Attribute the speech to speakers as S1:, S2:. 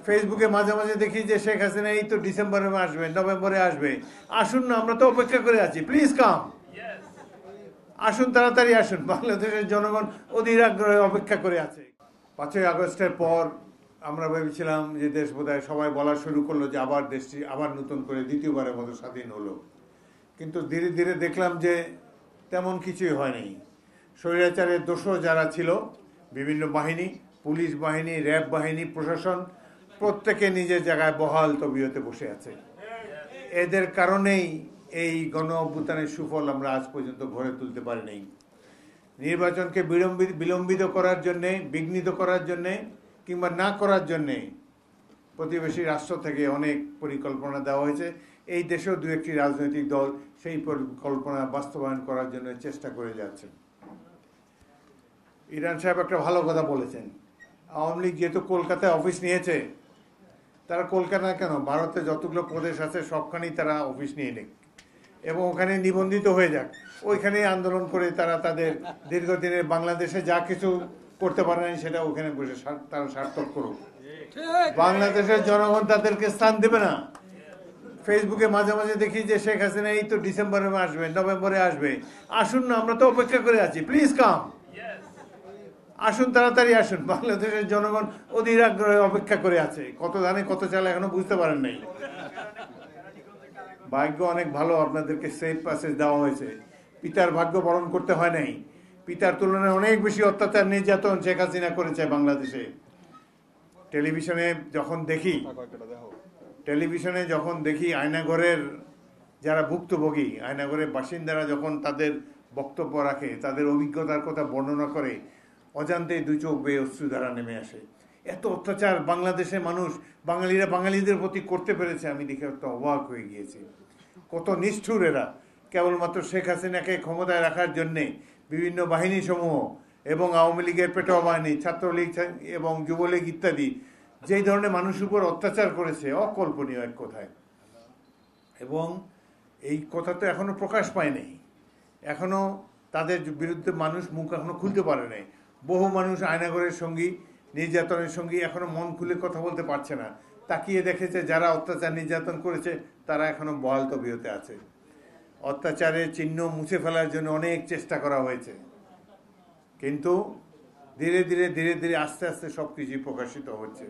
S1: ফেসবুকে মাঝে মাঝে দেখি যে শেখ হাসিনা এই তো ডিসেম্বরে আসবে, নভেম্বরে আসবে। আসুন না, আমরা তো অপেক্ষা করে আছি, প্লিজ কাম, আসুন, তাড়াতাড়ি আসুন। বাংলাদেশের জনগণ অধীর আগ্রহে অপেক্ষা করে আছে। 5ই আগস্টের পর আমরা ভেবেছিলাম যে দেশ বোধহয় সবাই বলা শুরু করলো যে আবার দেশটি আবার নতুন করে দ্বিতীয়বারের মতো স্বাধীন হলো। কিন্তু ধীরে ধীরে দেখলাম যে তেমন কিছুই হয়নি। স্বৈরাচারের দোষর যারা ছিল, বিভিন্ন বাহিনী, পুলিশ বাহিনী, র্যাব বাহিনী, প্রশাসন, প্রত্যেকে নিজের জায়গায় বহাল তবিয়তে বসে আছে। এদের কারণেই এই গণ অভ্যুত্থানের সুফল আমরা আজ পর্যন্ত ঘরে তুলতে পারিনি। নির্বাচনকে বিলম্বিত করার জন্যে, বিঘ্নিত করার জন্যে কিংবা না করার জন্যে প্রতিবেশী রাষ্ট্র থেকে অনেক পরিকল্পনা দেওয়া হয়েছে। এই দেশেও দু একটি রাজনৈতিক দল সেই পরিকল্পনা বাস্তবায়ন করার জন্য চেষ্টা করে যাচ্ছে। ইরান সাহেব একটা ভালো কথা বলেছেন, আওয়ামী লীগ যেহেতু কলকাতায় অফিস নিয়েছে, তারা কলকাতায় কেন, ভারতে যতগুলো প্রদেশ আছে সবখানেই তারা অফিস নিয়ে নেক এবং ওখানে নিবন্ধিত হয়ে যাক, ওইখানেই আন্দোলন করে তারা তাদের দীর্ঘদিনের বাংলাদেশে যা কিছু করতে পারে না সেটা ওখানে বসে তারা সার্থক করুক। বাংলাদেশের জনগণ তাদেরকে স্থান দেবে না। ফেসবুকে মাঝে মাঝে দেখি যে শেখ হাসিনা এই তো ডিসেম্বরে আসবে, নভেম্বরে আসবে। আসুন না, আমরা তো অপেক্ষা করে আছি, প্লিজ কাম, আসুন, তাড়াতাড়ি আসুন। বাংলাদেশের জনগণ অধীর আগ্রহে অপেক্ষা করে আছে। কত ধানে কত চাল এখনো বুঝতে পারেন নাই। ভাগ্য অনেক ভালো, আপনাদেরকে সেফ প্যাসেজ দেওয়া হয়েছে। পিতার ভাগ্য বরণ করতে হয় নাই। পিতার তুলনায় অনেক বেশি অত্যাচার নির্যাতন শেখ হাসিনা করেছে বাংলাদেশে। টেলিভিশনে যখন দেখি আয়নাঘরের যারা ভুক্তভোগী, আয়নাঘরের বাসিন্দারা যখন তাদের বক্তব্য রাখে, তাদের অভিজ্ঞতার কথা বর্ণনা করে, অজান্তেই দুই চোখ বেয়ে অশ্রুধারা নেমে আসে। এত অত্যাচার বাংলাদেশে মানুষ, বাঙালিরা বাঙালিদের প্রতি করতে পেরেছে, আমি দেখে একটা অবাক হয়ে গিয়েছি। কত নিষ্ঠুর এরা! কেবলমাত্র শেখ হাসিনাকে ক্ষমতায় রাখার জন্যে বিভিন্ন বাহিনী সমূহ এবং আওয়ামী লীগের পেটোয়া বাহিনী, ছাত্রলীগ এবং যুবলীগ ইত্যাদি যেই ধরনের মানুষের উপর অত্যাচার করেছে, অকল্পনীয় এক কথায়। এবং এই কথা তো এখনো প্রকাশ পায়নি, এখনো তাদের বিরুদ্ধে মানুষ মুখ এখনো খুলতে পারে নাই। বহু মানুষ আয়নাঘরের সঙ্গী, নির্যাতনের সঙ্গী এখনো মন খুলে কথা বলতে পারছে না। তাকিয়ে দেখেছে যারা অত্যাচার নির্যাতন করেছে তারা এখনো বহাল তবিয়তে আছে। অত্যাচারের চিহ্ন মুছে ফেলার জন্য অনেক চেষ্টা করা হয়েছে, কিন্তু ধীরে ধীরে আস্তে আস্তে সবকিছু প্রকাশিত হচ্ছে।